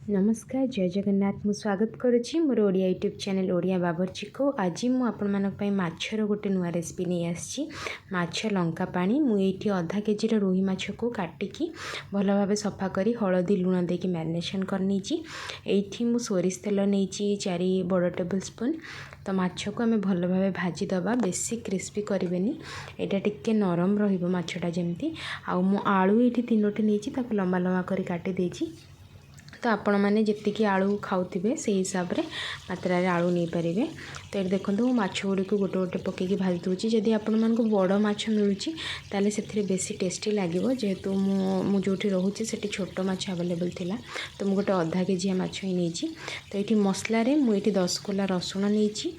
नमस्कार जय जगन्नाथ मु स्वागत करुच्ची मोर ओडिया यूट्यूब चैनल ओडिया बाबरची को आज मु आपण मानक पई माछर गोटे नुआ रेसिपी नहीं आसी माछ लंका पानी मुझे अधा केजी रोही माछ को काटिकी भल भाव सफा करी हलदी लुण देकी मैरिनेशन करनी एठी मु सोरिष तेल नहीं 4 बड़ टेबल स्पून तो माछ को आम भल भाव भाजीदबा बेसी क्रिस्पी करेनि यहाँ टिके नरम रछटा जमती आउ मु आलू ये 3टी नहीं लंबा लंबा कर काटी देछि तो आपण मैंने जी आलू खाऊे से हिसाब से मात्रा आलू नहीं पारे। तो ये देखो माछ गुड़ी को गोटे गोटे पकईकि भाजी दूसरी जदि आपण मानक बड़ माछ मिलूँ ताले से बेसी टेस्टी लगे जेहेतु मुझे रोचे से छोट माछ आवेलेबल थिला तो मुझे गोटे अधा केजी माछ ही नहीं। तो ये मसलार मुझे 10 कोला रसुण नहीं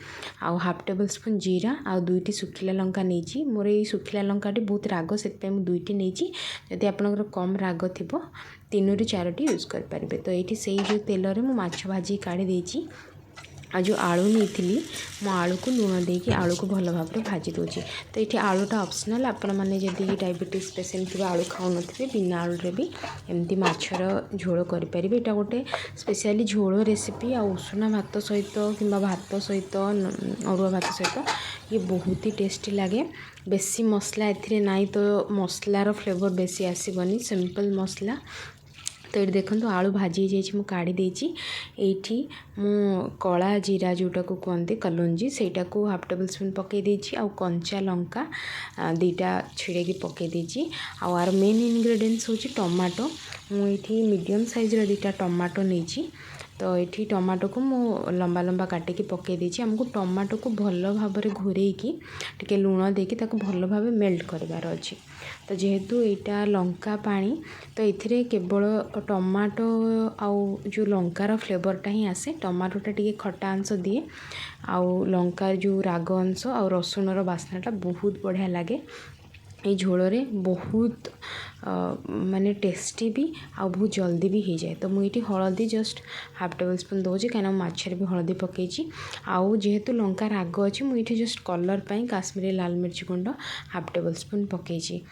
आउ हाफ टेबल स्पून जीरा आउ 2टी सुखिला लंका नहीं मोर ये सुखिला लंकाटी बहुत राग से 2टी नहीं जदि आपंकर कम राग थी 3 ରୁ 4टी यूज करें। तो ये से जो तेल में माछ भाजी काढ़ी देची आ जो आलू नहीं मो आलू को लुण देकी आलू को भल भाव में भाजी दूची। तो ये आलूटा ऑप्शनल आपण मैंने जदि डायबिटीज पेसेंट थे आलू खाऊ थे बिना आलू भी एमती माछर झोल करें। यहाँ गोटे स्पेशली झोल रेसिपी आ उषुना भात सहित कि भात सहित अरुआ भात सहित ये बहुत ही टेस्टी लगे। बेसी मसला एथिरे नाई तो मसलार फ्लेवर बेसी आसबनी सिंपल मसला। तो ये देखो आलू भाजी जाइए काढ़ी देची एठी मु कला जीरा जोटा को कहते कलौंजी सेटा को हाफ टेबल स्पून पकई देची आउ कंचा लंका 2टा छिड़ेकी पकई देची आउ आर मेन इनग्रेडिएंट्स होची टमाटो मुझे मीडियम साइज 2टा टमाटो नहीं। तो ये टमाटो को मु लंबा लंबा काटिकी पकई देची हमको टमाटो को भल भाव में घोरेकी टिके लुण देकी ताको भल भाव मेल्ट करार अच्छी। तो जेहेतु यहाँ लंका पानी तो ये केवल टमाटो आउ जो लंकार फ्लेवरटा ही आसे टमाटोटा टिके खट्टा अंश दिए आउ लंकार जो राग अंश आउ रसुणर बास्नाटा बहुत बढ़िया लगे। ये झोल बहुत माने टेस्टी भी आ बहुत जल्दी भी हो जाए। तो मुझे हलदी जस्ट हाफ टेबल स्पून दूसरी कहीं माछर भी हलदी पकई आउ जेहेतु लंका राग अच्छी मुझे जस्ट कलर पाई काश्मीरी लाल मिर्च गुंड हाफ टेबल स्पून पकई।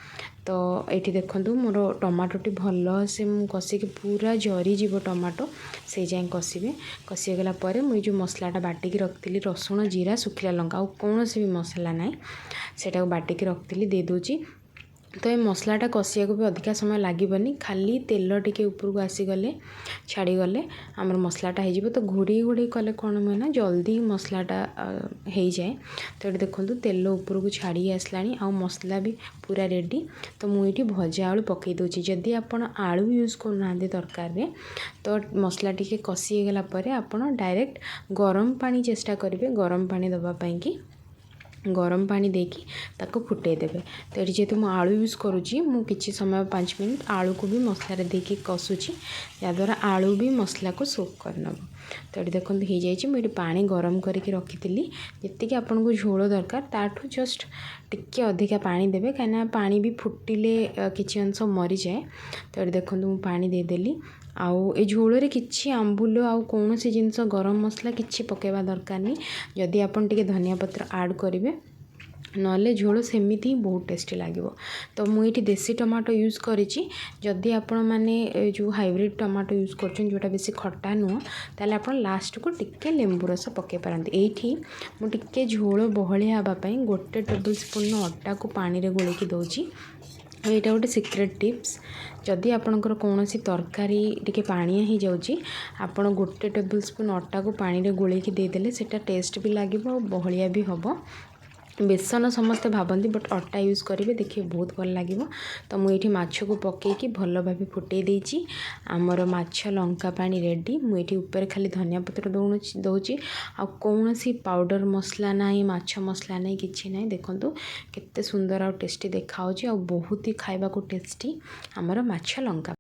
तो ये देखो मोर टमाटोटी भल से कषिकी पूरा जरीज टमाटो से जाए कषे कषिगला मुझे जो मसलाटा बाटिकी रखी रसुण जीरा सुखिला लंका आउ कौन भी मसला ना से बाटिकी रखी दे दूची। तो ये मसलाटा कषिया भी अधिका समय लगे खाली तेल टिके ऊपर को आसीगले छाड़ीगले आमर मसलाटा हो तो घोड़ी घोड़ी कले कौन हुए ना जल्दी मसलाटा हो जाए। तो ये देखो तेल ऊपर को छाड़ी आसला आ मसला भी पूरा रेडी। तो मुझे भजा आलू पकई दूची जदि आप आलू यूज करना तरकारी तो मसला टिके कषिगला आपड़ डायरेक्ट गरम पानी चेष्टा करेंगे गरम पानी दवापाई कि गरम पानी देकी ताको फुटे देबे। तो ये जेहेतु मु आलू यूज करुँची मु किछि समय 5 मिनट आलू को भी मसला देकी कषुची याद्वारा आलू भी मसला को सोक कर नब। तो ये देखो हो जाइए मुझे पानी गरम करके रखी जी आपन को झोल दरकार ताठू जस्ट टिके अधिका पानी देवे कहीं पानी भी फुटिले किछि अंश मरी जाए। तो ये देखो मु पानी देदेली आउ ए झोल किछि आंबुल आउ कौन सी जिनस गरम मसला किछि पकेबा दरकार नहीं जदि आपन टिके धनिया पत्र ऐड करेंगे नले झोल सेमिति बहुत टेस्टी लगे। तो मुझे देसी टमाटो यूज करी जदि आपण मैंने जो हाइब्रिड टमाटो यूज कर जोटा बेसी खट्टा नुह ताले आप लास्ट को टिके लेंबू रस पकई पारती। ये मुझे झोल बहलिया हाँपाई 1 टेबल स्पून अटा को पानी रे गोलेकी दूची। यहाँ गोटे सिक्रेट टिप्स जदि आपणकर कौन सी तरकारी टिके पानिया ही जाऊँगी आपण 1 टेबल स्पून अटा को पानी रे गोलेकी देदेले सेटा टेस्ट भी लगे और बहलिया भी हम। बेसन समस्ते भावती बट अटा यूज करेंगे देखिए बहुत भल लगे। तो मुझे माछ को पकईकि भल भाव फुटे देची आमर माछ लंका पानी रेडी मुझे ऊपर खाली धनिया पत्र दूची आ कौन सी पाउडर मसला ना माछ मसला ना कि ना देखो केते सुंदर आ टेस्टी देखा बहुत ही खाइबा को टेस्टी आमर माछ लंका